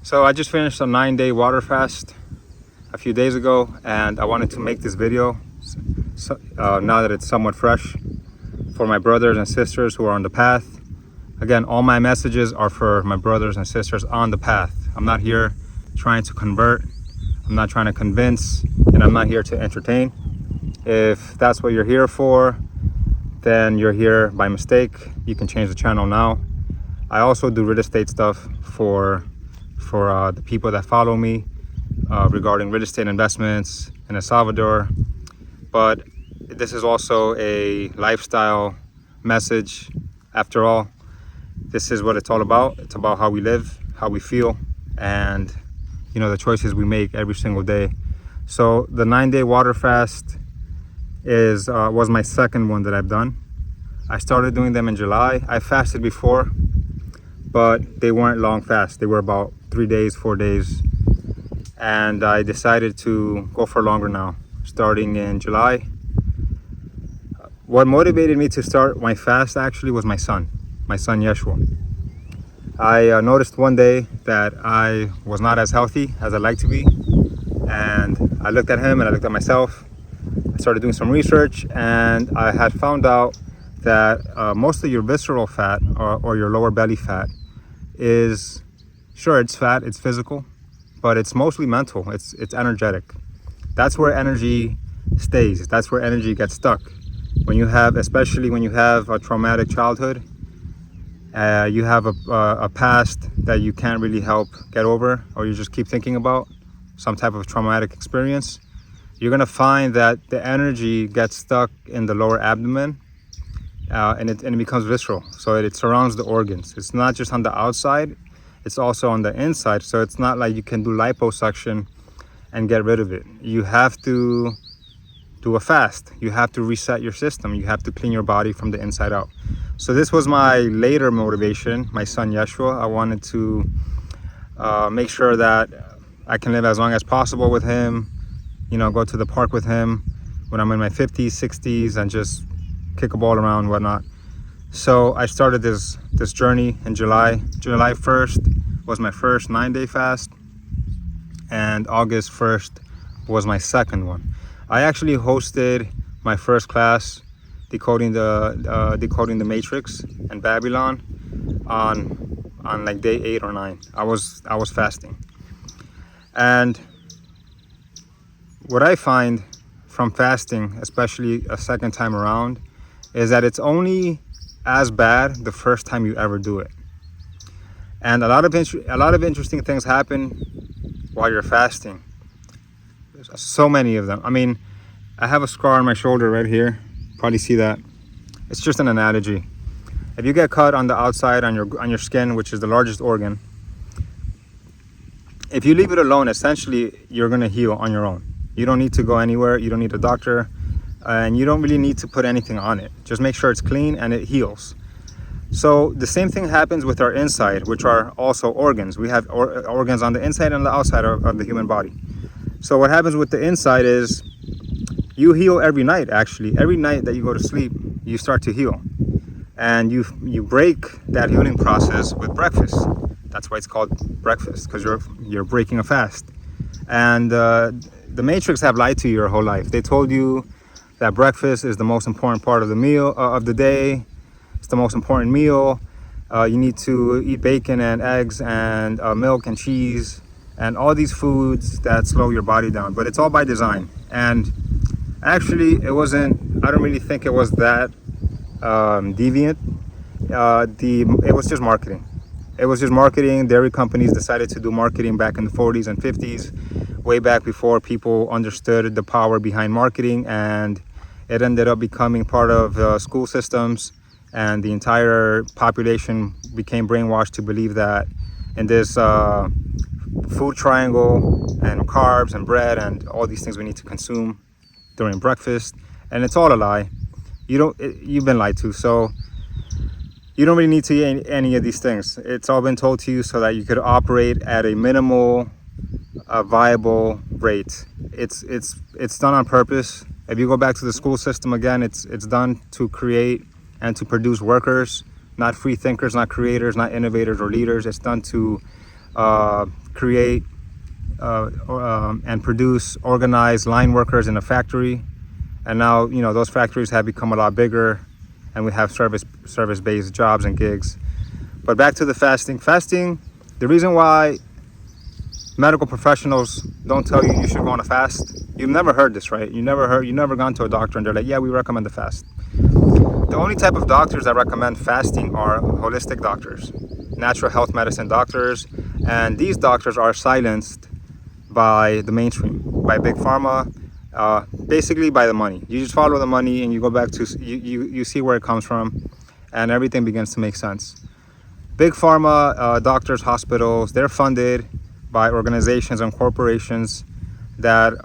So I just finished a 9-day water fast a few days ago, and I wanted to make this video now that it's somewhat fresh for my brothers and sisters who are on the path. Again, all my messages are for my brothers and sisters on the path. I'm not here trying to convert, I'm not trying to convince, and I'm not here to entertain. If that's what you're here for, then you're here by mistake. You can change the channel now. I also do real estate stuff for the people that follow me regarding real estate investments in El Salvador. But this is also a lifestyle message. After all, this is what it's all about. It's about how we live, how we feel, and the choices we make every single day. So the 9-day water fast was my second one that I've done. I started doing them in July. I fasted before, but they weren't long fasts. They were about 3 days, 4 days. And I decided to go for longer now, starting in July. What motivated me to start my fast actually was my son Yeshua. I noticed one day that I was not as healthy as I'd like to be. And I looked at him and I looked at myself. I started doing some research, and I had found out that most of your visceral fat or your lower belly fat is, sure, it's fat, it's physical, but it's mostly mental, it's energetic. That's where energy stays. That's where energy gets stuck. Especially when you have a traumatic childhood, you have a past that you can't really help get over, or you just keep thinking about some type of traumatic experience, you're gonna find that the energy gets stuck in the lower abdomen, and it becomes visceral. So it surrounds the organs. It's not just on the outside, it's also on the inside. So it's not like you can do liposuction and get rid of it. You have to do a fast. You have to reset your system. You have to clean your body from the inside out. So this was my later motivation, my son Yeshua. I wanted to make sure that I can live as long as possible with him, go to the park with him when I'm in my 50s, 60s, and just kick a ball around, whatnot. So I started this journey in July. July 1st was my first 9-day fast, and August 1st was my second one. I actually hosted my first class, decoding the Matrix and Babylon, on like day 8 or 9. I was fasting. And what I find from fasting, especially a second time around, is that it's only as bad the first time you ever do it. And a lot of interesting things happen while you're fasting. There's so many of them. I mean, I have a scar on my shoulder right here. Probably see that. It's just an analogy. If you get cut on the outside on your skin, which is the largest organ, if you leave it alone, essentially you're gonna heal on your own. You don't need to go anywhere. You don't need a doctor, and you don't really need to put anything on it. Just make sure it's clean and it heals. So the same thing happens with our inside, which are also organs. We have organs on the inside and the outside of the human body. So what happens with the inside is you heal every night. Actually, every night that you go to sleep, you start to heal, and you break that healing process with breakfast. That's why it's called breakfast, because you're breaking a fast. And the Matrix have lied to you your whole life. They told you that breakfast is the most important part of the meal of the day. It's the most important meal. You need to eat bacon and eggs and milk and cheese and all these foods that slow your body down. But it's all by design. And actually, it wasn't. I don't really think it was that deviant. It was just marketing. It was just marketing. Dairy companies decided to do marketing back in the 40s and 50s, way back before people understood the power behind marketing, and it ended up becoming part of school systems, and the entire population became brainwashed to believe that in this food triangle and carbs and bread and all these things we need to consume during breakfast, and it's all a lie. You've been lied to. So you don't really need to eat any of these things. It's all been told to you so that you could operate at a minimal, viable rate. It's done on purpose. If you go back to the school system again, it's done to create and to produce workers, not free thinkers, not creators, not innovators or leaders. It's done to create and produce organized line workers in a factory. And now, those factories have become a lot bigger, and we have service-based jobs and gigs. But back to the fasting. Fasting, the reason why medical professionals don't tell you should go on a fast, you've never heard this, right? You never gone to a doctor and they're like, yeah, we recommend the fast. The only type of doctors that recommend fasting are holistic doctors, natural health medicine doctors, and these doctors are silenced by the mainstream, by big pharma, basically by the money. You just follow the money and you go back to, you see where it comes from, and everything begins to make sense. Big pharma, doctors, hospitals, they're funded by organizations and corporations that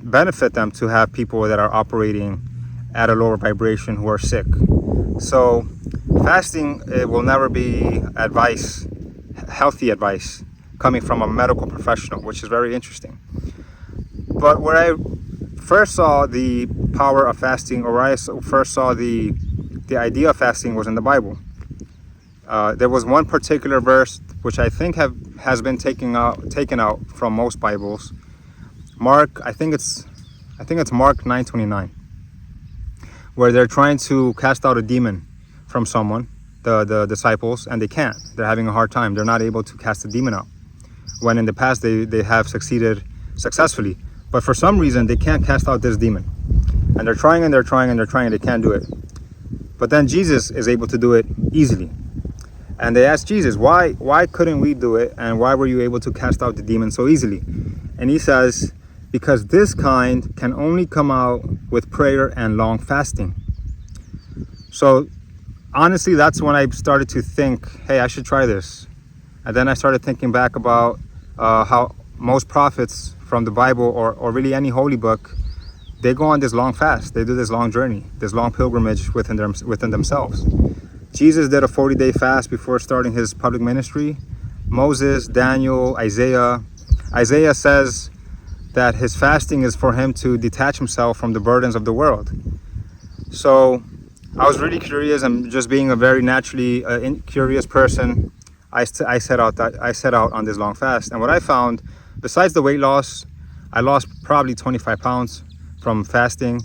benefit them to have people that are operating at a lower vibration who are sick. So fasting, it will never be advice, healthy advice, coming from a medical professional, which is very interesting. But where I first saw the power of fasting, or where I first saw the idea of fasting, was in the Bible. There was one particular verse which I think has been taken out from most Bibles. I think it's Mark 9:29, where they're trying to cast out a demon from someone, the disciples, and they can't. They're having a hard time. They're not able to cast the demon out, when in the past they have succeeded successfully. But for some reason they can't cast out this demon, and they're trying and they're trying and they're trying, and they can't do it. But then Jesus is able to do it easily. And they asked Jesus, why couldn't we do it, and why were you able to cast out the demon so easily? And he says, because this kind can only come out with prayer and long fasting. So honestly, that's when I started to think, hey, I should try this. And then I started thinking back about how most prophets from the Bible, or really any holy book, they go on this long fast. They do this long journey, this long pilgrimage within themselves. Jesus did a 40-day fast before starting his public ministry. Moses, Daniel, Isaiah says that his fasting is for him to detach himself from the burdens of the world. So I was really curious, and just being a very naturally curious person, I set out on this long fast. And what I found, besides the weight loss, I lost probably 25 pounds from fasting.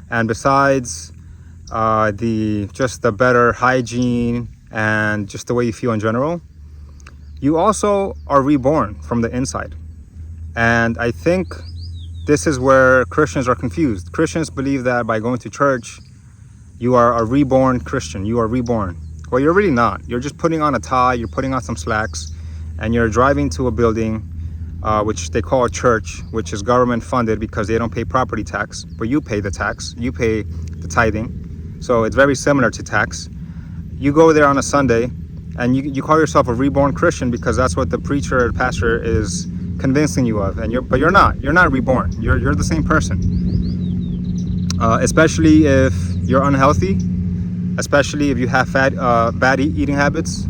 And besides the better hygiene and just the way you feel in general, you also are reborn from the inside. And I think this is where Christians are confused. Christians believe that by going to church, you are a reborn Christian. You are reborn. Well, you're really not. You're just putting on a tie, you're putting on some slacks, and you're driving to a building, which they call a church, which is government funded because they don't pay property tax, but you pay the tax, you pay the tithing. So it's very similar to tax. You go there on a Sunday and you call yourself a reborn Christian because that's what the preacher or pastor is convincing you of. But you're not reborn. You're the same person. Especially if you're unhealthy, especially if you have bad eating habits,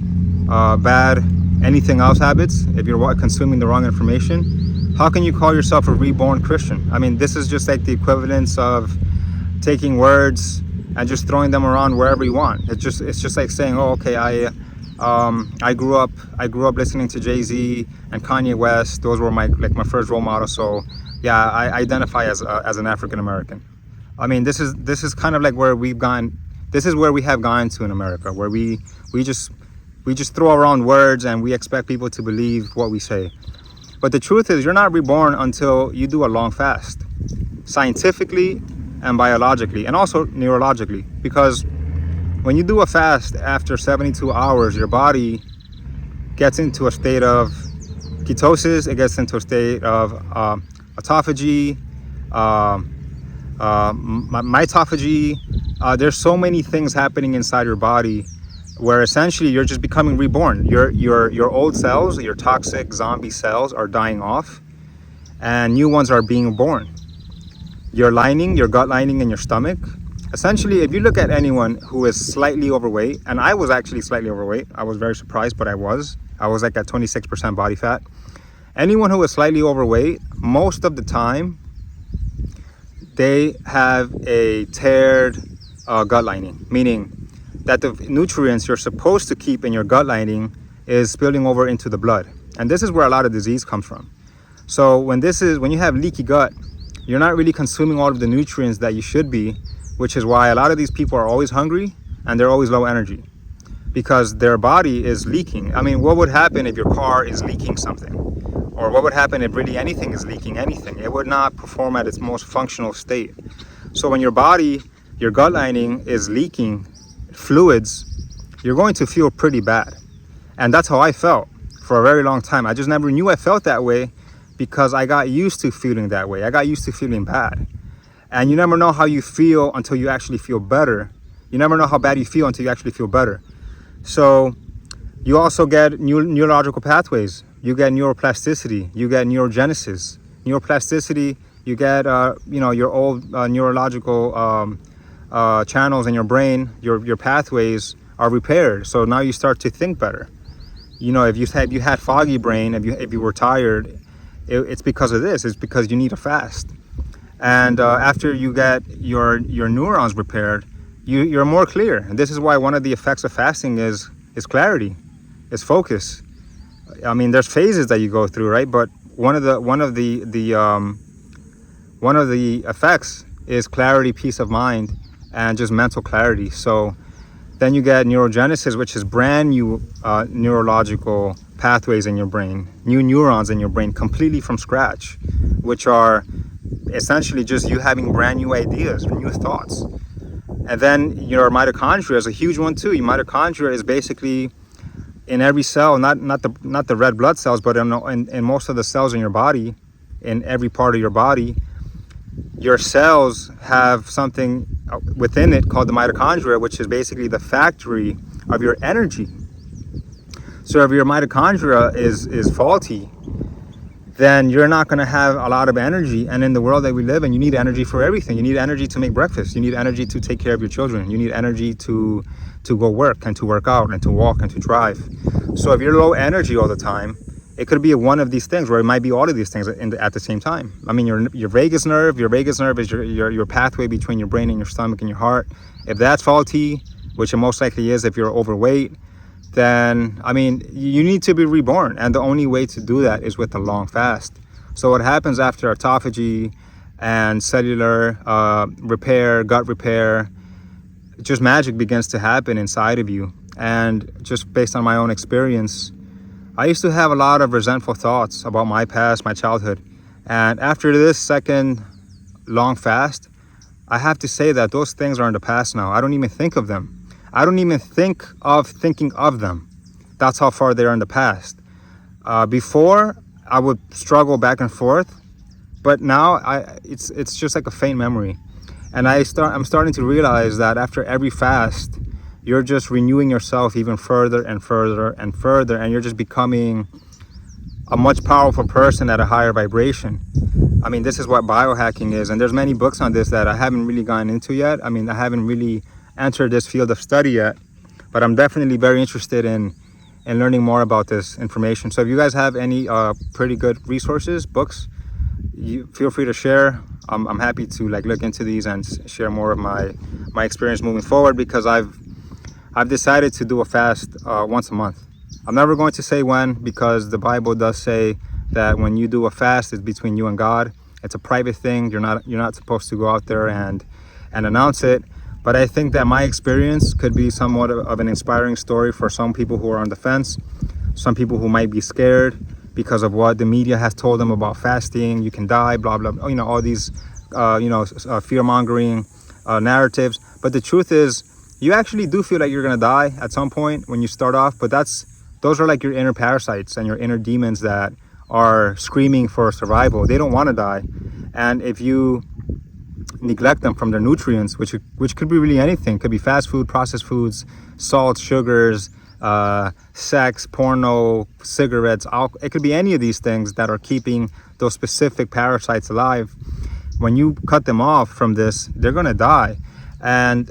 bad anything else habits, if you're consuming the wrong information. How can you call yourself a reborn Christian? I mean, this is just like the equivalence of taking words and just throwing them around wherever you want. It's just like saying, oh, okay, I grew up listening to Jay-Z and Kanye West. Those were my first role models. So yeah, I identify as an African American. I mean, this is kind of like where we've gone. This is where we have gone to in America, where we just throw around words and we expect people to believe what we say. But the truth is, you're not reborn until you do a long fast, scientifically and biologically, and also neurologically. Because when you do a fast after 72 hours, your body gets into a state of ketosis, it gets into a state of autophagy, mitophagy. There's so many things happening inside your body where essentially you're just becoming reborn. Your old cells, your toxic zombie cells, are dying off and new ones are being born. Your gut lining in your stomach. Essentially, if you look at anyone who is slightly overweight, and I was actually slightly overweight, I was very surprised, but I was like at 26% body fat. Anyone who is slightly overweight, most of the time, they have a teared gut lining, meaning that the nutrients you're supposed to keep in your gut lining is spilling over into the blood. And this is where a lot of disease comes from. So when you have leaky gut, you're not really consuming all of the nutrients that you should be, which is why a lot of these people are always hungry and they're always low energy, because their body is leaking. I mean, what would happen if your car is leaking something? Or what would happen if really anything is leaking anything? It would not perform at its most functional state. So when your body, your gut lining is leaking fluids, you're going to feel pretty bad. And that's how I felt for a very long time. I just never knew I felt that way because I got used to feeling that way. I got used to feeling bad. And you never know how you feel until you actually feel better. You never know how bad you feel until you actually feel better. So you also get neurological pathways. You get neuroplasticity. You get neurogenesis. Neuroplasticity, you get your old neurological channels in your brain, your pathways are repaired. So now you start to think better. You know, if you had foggy brain, if you were tired, it's because of this. It's because you need a fast. And after you get your neurons repaired, you're more clear. And this is why one of the effects of fasting is clarity, is focus. I mean, there's phases that you go through, right? But one of the effects is clarity, peace of mind, and just mental clarity. So then you get neurogenesis, which is brand new neurological pathways in your brain, new neurons in your brain, completely from scratch, which are essentially just you having brand new ideas, new thoughts. And then your mitochondria is a huge one too. Your mitochondria is basically in every cell, not the red blood cells, but in most of the cells in your body, in every part of your body. Your cells have something within it called the mitochondria, which is basically the factory of your energy. So if your mitochondria is faulty, then you're not going to have a lot of energy. And in the world that we live in, you need energy for everything. You need energy to make breakfast. You need energy to take care of your children. You need energy to go work and to work out and to walk and to drive. So if you're low energy all the time, it could be one of these things, or it might be all of these things at the same time. I mean, your vagus nerve is your pathway between your brain and your stomach and your heart. If that's faulty, which it most likely is if you're overweight, then, I mean, you need to be reborn. And the only way to do that is with a long fast. So what happens after autophagy and cellular repair, gut repair, just magic begins to happen inside of you. And just based on my own experience, I used to have a lot of resentful thoughts about my past, my childhood. And after this second long fast, I have to say that those things are in the past now. I don't even think of them. I don't even think of thinking of them. That's how far they are in the past. Before, I would struggle back and forth, but now it's just like a faint memory. And I'm starting to realize that after every fast, you're just renewing yourself even further and further and further, and you're just becoming a much powerful person at a higher vibration. I mean, this is what biohacking is, and there's many books on this that I haven't really gone into yet. I mean, I haven't really entered this field of study yet, but I'm definitely very interested in learning more about this information. So if you guys have any pretty good resources, books, you feel free to share. I'm happy to look into these and share more of my experience moving forward, because I've decided to do a fast once a month. I'm never going to say when, because the Bible does say that when you do a fast, it's between you and God. It's a private thing. You're not supposed to go out there and announce it. But I think that my experience could be somewhat of an inspiring story for some people who are on the fence, some people who might be scared because of what the media has told them about fasting. You can die, blah, blah, blah, all these, fear-mongering narratives. But the truth is, you actually do feel like you're going to die at some point when you start off. But those are like your inner parasites and your inner demons that are screaming for survival. They don't want to die. And if you neglect them from their nutrients, which could be really anything, could be fast food, processed foods, salt, sugars, sex, porno, cigarettes, alcohol. It could be any of these things that are keeping those specific parasites alive. When you cut them off from this, they're going to die. And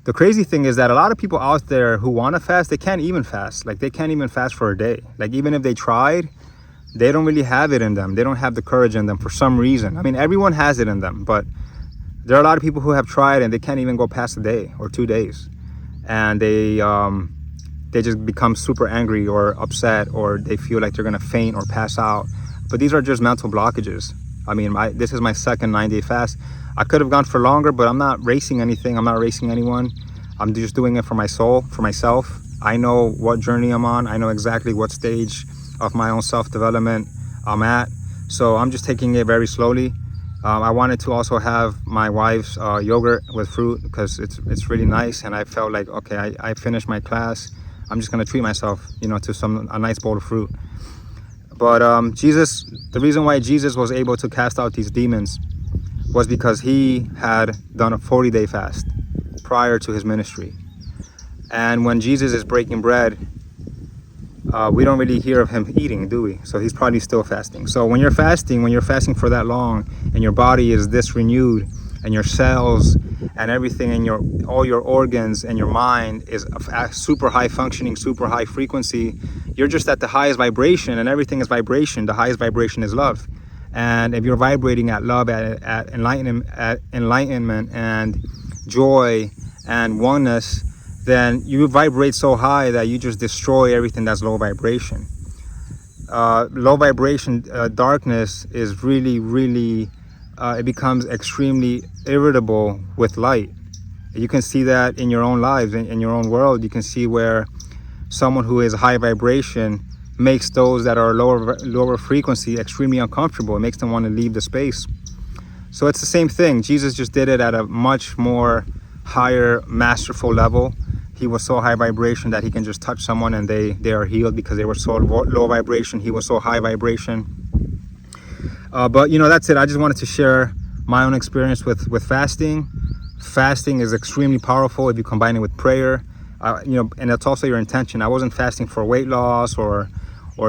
the crazy thing is that a lot of people out there who want to fast, they can't even fast. They can't even fast for a day. Even if they tried, they don't really have it in them. They don't have the courage in them for some reason. I mean, everyone has it in them, but there are a lot of people who have tried and they can't even go past a day or 2 days. And they they just become super angry or upset, or they feel like they're gonna faint or pass out. But these are just mental blockages. I mean, this is my second 9-day fast. I could have gone for longer, but I'm not racing anything. I'm not racing anyone. I'm just doing it for my soul, for myself. I know what journey I'm on. I know exactly what stage of my own self-development I'm at. So I'm just taking it very slowly. I wanted to also have my wife's yogurt with fruit because it's really nice. And I felt like, okay, I finished my class. I'm just gonna treat myself, you know, to a nice bowl of fruit. But the reason why Jesus was able to cast out these demons was because he had done a 40-day fast prior to his ministry. And when Jesus is breaking bread, we don't really hear of him eating, do we? So he's probably still fasting. So when you're fasting for that long, and your body is this renewed, and your cells and everything, and all your organs and your mind is super high functioning, super high frequency, you're just at the highest vibration, and everything is vibration. The highest vibration is love. And if you're vibrating at love, at enlightenment and joy and oneness, then you vibrate so high that you just destroy everything that's low vibration. Low vibration darkness is really it becomes extremely irritable with light. You can see that in your own lives, in your own world. You can see where someone who is high vibration makes those that are lower frequency extremely uncomfortable. It makes them want to leave the space. So it's the same thing. Jesus just did it at a much more higher, masterful level. He was so high vibration that he can just touch someone and they are healed because they were so low vibration. He was so high vibration. But you know, that's it. I just wanted to share my own experience with fasting. Fasting is extremely powerful if you combine it with prayer. You know, and that's also your intention. I wasn't fasting for weight loss or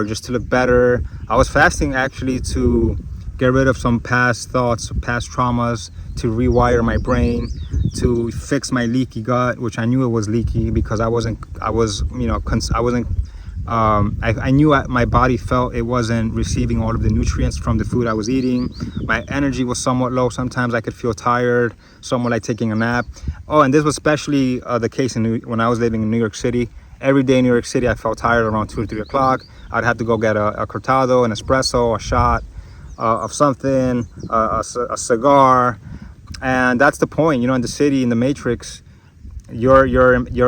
just to look better. I was fasting actually to get rid of some past thoughts, past traumas, to rewire my brain, to fix my leaky gut, which I knew it was leaky because I knew my body felt it wasn't receiving all of the nutrients from the food I was eating. My energy was somewhat low. Sometimes I could feel tired, somewhat like taking a nap. Oh, and this was especially the case when I was living in New York City. Every day in New York City, I felt tired around 2 or 3 o'clock. I'd have to go get a cortado, an espresso, a shot of something, a cigar. And that's the point, you know, in the city, in the matrix, you're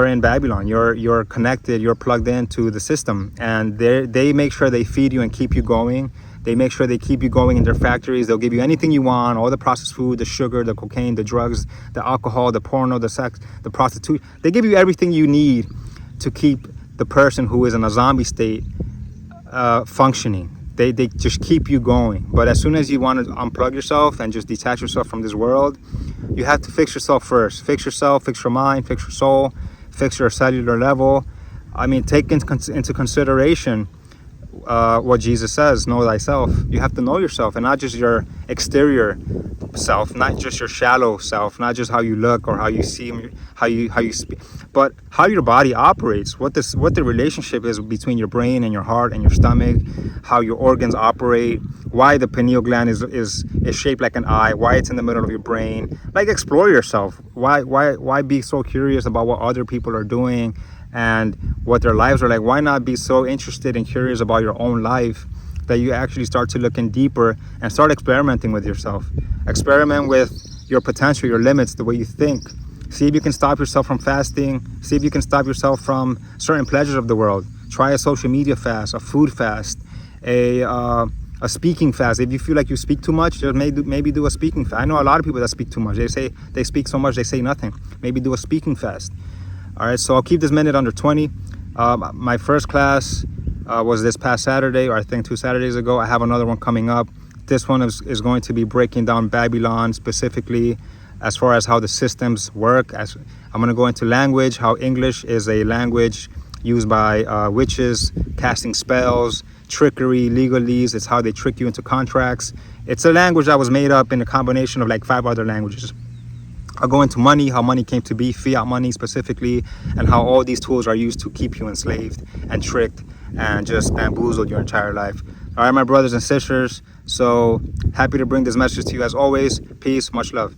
in Babylon. You're connected, you're plugged into the system, and they make sure they feed you and keep you going. They make sure they keep you going in their factories. They'll give you anything you want, all the processed food, the sugar, the cocaine, the drugs, the alcohol, the porno, the sex, the prostitute. They give you everything you need to keep the person who is in a zombie state functioning. They just keep you going. But as soon as you want to unplug yourself and just detach yourself from this world, you have to fix yourself first. Fix yourself, fix your mind, fix your soul, fix your cellular level. I mean, take into consideration what Jesus says, know thyself. You have to know yourself, and not just your exterior self, not just your shallow self, not just how you look or how you seem, how you speak, but how your body operates, what the relationship is between your brain and your heart and your stomach, how your organs operate, why the pineal gland is shaped like an eye, why it's in the middle of your brain. Like, explore yourself. Why be so curious about what other people are doing and what their lives are like? Why not be so interested and curious about your own life that you actually start to look in deeper and start experimenting with yourself? Experiment with your potential, your limits, the way you think. See if you can stop yourself from fasting. See if you can stop yourself from certain pleasures of the world. Try a social media fast, a food fast, a speaking fast. If you feel like you speak too much, just maybe do a speaking fast. I know a lot of people that speak too much. They say they speak so much, they say nothing. Maybe do a speaking fast. All right, so I'll keep this minute under 20. My first class was this past Saturday, or I think 2 Saturdays ago. I have another one coming up. This one is going to be breaking down Babylon specifically as far as how the systems work. I'm going to go into language, how English is a language used by witches, casting spells, trickery, legalese. It's how they trick you into contracts. It's a language that was made up in a combination of like 5 other languages. I'll go into money, how money came to be, fiat money specifically, and how all these tools are used to keep you enslaved and tricked and just bamboozled your entire life. All right, my brothers and sisters, so happy to bring this message to you as always. Peace, much love.